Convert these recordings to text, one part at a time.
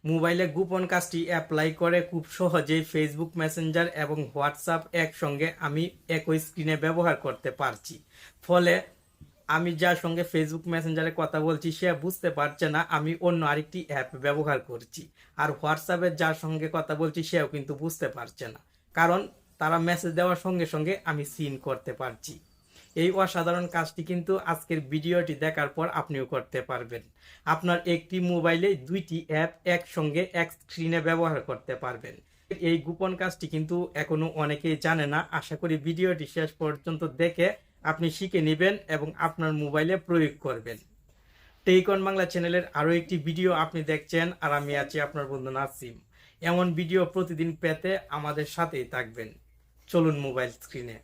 মোবাইলে গোপন কাজটি অ্যাপ্লাই করে খুব সহজেই ফেসবুক মেসেঞ্জার এবং হোয়াটসঅ্যাপ একসঙ্গে আমি একই স্ক্রিনে ব্যবহার করতে পারছি। ফলে আমি যার সঙ্গে ফেসবুক মেসেঞ্জারে কথা বলছি সে বুঝতে পারছে না আমি অন্য আরেকটি অ্যাপ ব্যবহার করছি, আর হোয়াটসঅ্যাপে যার সঙ্গে কথা বলছি সেও কিন্তু বুঝতে পারছে না, কারণ তারা মেসেজ দেওয়ার সঙ্গে সঙ্গে আমি সিন করতে পারছি। এই অসাধারণ কাজটি কিন্তু আজকের ভিডিওটি দেখার পর আপনিও করতে পারবেন। আপনার একটি মোবাইলে দুইটি অ্যাপ একসঙ্গে এক স্ক্রিনে ব্যবহার করতে পারবেন। এই গোপন কাজটি কিন্তু এখনো অনেকেই জানে না। আশা করি ভিডিওটি শেষ পর্যন্ত দেখে আপনি শিখে নেবেন এবং আপনার মোবাইলে প্রয়োগ করবেন। টেকন বাংলা চ্যানেলের আরও একটি ভিডিও আপনি দেখছেন, আর আমি আছি আপনার বন্ধু নাসিম। এমন ভিডিও প্রতিদিন পেতে আমাদের সাথেই থাকবেন। চলুন মোবাইল স্ক্রিনে।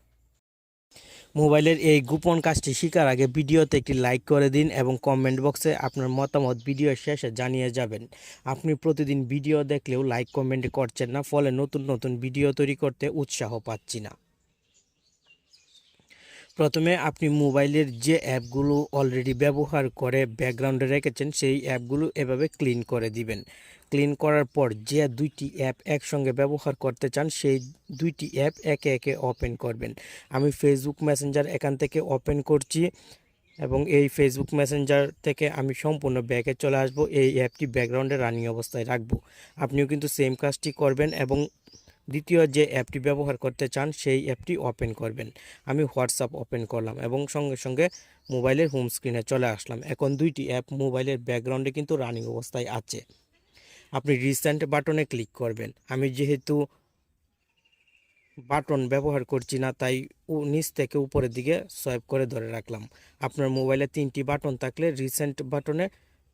মোবাইলের এই গোপন কাজটি শেখার আগে ভিডিওতে একটি লাইক করে দিন এবং কমেন্ট বক্সে আপনার মতামত ভিডিও শেষে জানিয়ে যাবেন। আপনি প্রতিদিন ভিডিও দেখলেও লাইক কমেন্ট করছেন না, ফলে নতুন নতুন ভিডিও তৈরি করতে উৎসাহ পাচ্ছি না। প্রথমে আপনি মোবাইলের যে অ্যাপগুলো অলরেডি ব্যবহার করে ব্যাকগ্রাউন্ডে রেখেছেন সেই অ্যাপগুলো এভাবে ক্লিন করে দিবেন। ক্লিন করার পর যে দুইটি অ্যাপ একসঙ্গে ব্যবহার করতে চান সেই দুইটি অ্যাপ একে একে ওপেন করবেন। আমি ফেসবুক মেসেঞ্জার এখান থেকে ওপেন করছি এবং এই ফেসবুক মেসেঞ্জার থেকে আমি সম্পূর্ণ ব্যাকে চলে আসব। এই অ্যাপটি ব্যাকগ্রাউন্ডে রানিং অবস্থায় রাখবো। আপনিও কিন্তু সেম কাজটি করবেন এবং দ্বিতীয় যে অ্যাপটি ব্যবহার করতে চান সেই অ্যাপটি ওপেন করবেন। আমি হোয়াটসঅ্যাপ ওপেন করলাম এবং সঙ্গে সঙ্গে মোবাইলের হোম স্ক্রিনে চলে আসলাম। এখন দুইটি অ্যাপ মোবাইলের ব্যাকগ্রাউন্ডে কিন্তু রানিং অবস্থায় আছে। আপনি রিসেন্ট বাটনে ক্লিক করবেন। আমি যেহেতু বাটন ব্যবহার করছি না তাই নিচ থেকে উপরের দিকে সোয়াইপ করে ধরে রাখলাম। আপনার মোবাইলে 3টি বাটন থাকলে রিসেন্ট বাটনে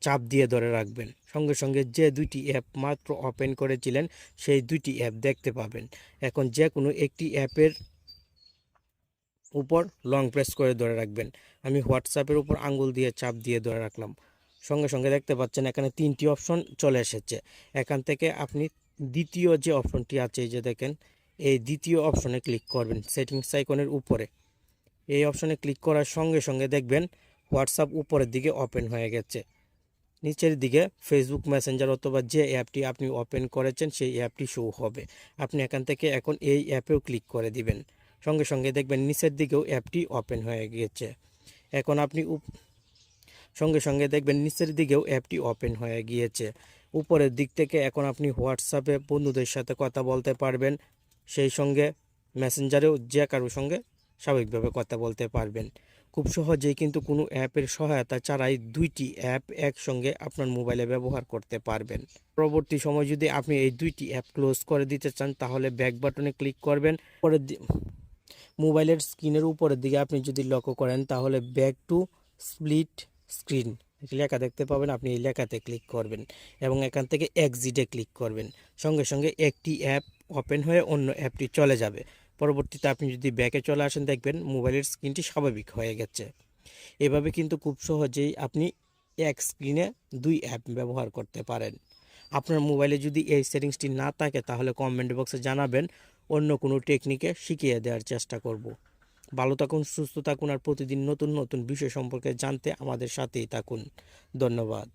চাপ দিয়ে ধরে রাখবেন। সঙ্গে সঙ্গে যে দুইটি অ্যাপ মাত্র ওপেন করেছিলেন সেই দুইটি অ্যাপ দেখতে পাবেন। এখন যে কোনো একটি অ্যাপের উপর লং প্রেস করে ধরে রাখবেন। আমি হোয়াটসঅ্যাপের উপর আঙ্গুল দিয়ে চাপ দিয়ে ধরে রাখলাম। সঙ্গে সঙ্গে দেখতে পাচ্ছেন এখানে 3টি অপশন চলে এসেছে। এখান থেকে আপনি দ্বিতীয় যে অপশনটি আছে এই যে দেখেন, এই দ্বিতীয় অপশনে ক্লিক করবেন সেটিংস আইকনের উপরে। এই অপশনে ক্লিক করার সঙ্গে সঙ্গে দেখবেন হোয়াটসঅ্যাপ উপরের দিকে ওপেন হয়ে গেছে। নিচের দিকে ফেসবুক মেসেঞ্জার অথবা যে অ্যাপটি আপনি ওপেন করেছেন সেই অ্যাপটি শো হবে। আপনি এখান থেকে এখন এই অ্যাপেও ক্লিক করে দিবেন। সঙ্গে সঙ্গে দেখবেন নিচের দিকেও অ্যাপটি ওপেন হয়ে গিয়েছে। এখন আপনি সঙ্গে সঙ্গে দেখবেন নিচের দিকেও অ্যাপটি ওপেন হয়ে গিয়েছে। উপরের দিক থেকে এখন আপনি হোয়াটসঅ্যাপে বন্ধুদের সাথে কথা বলতে পারবেন, সেই সঙ্গে মেসেঞ্জারেও যে কারোর সঙ্গে স্বাভাবিকভাবে কথা বলতে পারবেন। খুব সহজেই কিন্তু কোনো অ্যাপের সহায়তা ছাড়াই দুইটি অ্যাপ একসঙ্গে আপনার মোবাইলে ব্যবহার করতে পারবেন। পরবর্তী সময় যদি আপনি এই দুইটি অ্যাপ ক্লোজ করে দিতে চান তাহলে ব্যাক বাটনে ক্লিক করবেন। পরে মোবাইলের স্ক্রিনের উপরের দিকে আপনি যদি লক্ষ্য করেন তাহলে ব্যাক টু স্প্লিট স্ক্রিন লেখা দেখতে পাবেন। আপনি এই লেখাতে ক্লিক করবেন এবং এখান থেকে এক্সিটে ক্লিক করবেন। সঙ্গে সঙ্গে একটি অ্যাপ ওপেন হয়ে অন্য অ্যাপটি চলে যাবে। পরবর্তীতে আপনি যদি ব্যাকে চলে আসেন দেখবেন মোবাইলের স্ক্রিনটি স্বাভাবিক হয়ে গেছে। এভাবে কিন্তু খুব সহজেই আপনি এক স্ক্রিনে দুই অ্যাপ ব্যবহার করতে পারেন। আপনার মোবাইলে যদি এই সেটিংসটি না থাকে তাহলে কমেন্ট বক্সে জানাবেন, অন্য কোনো টেকনিকে শিখিয়ে দেওয়ার চেষ্টা করব। ভালো থাকুন, সুস্থ থাকুন আর প্রতিদিন নতুন নতুন বিষয় সম্পর্কে জানতে আমাদের সাথেই থাকুন। ধন্যবাদ।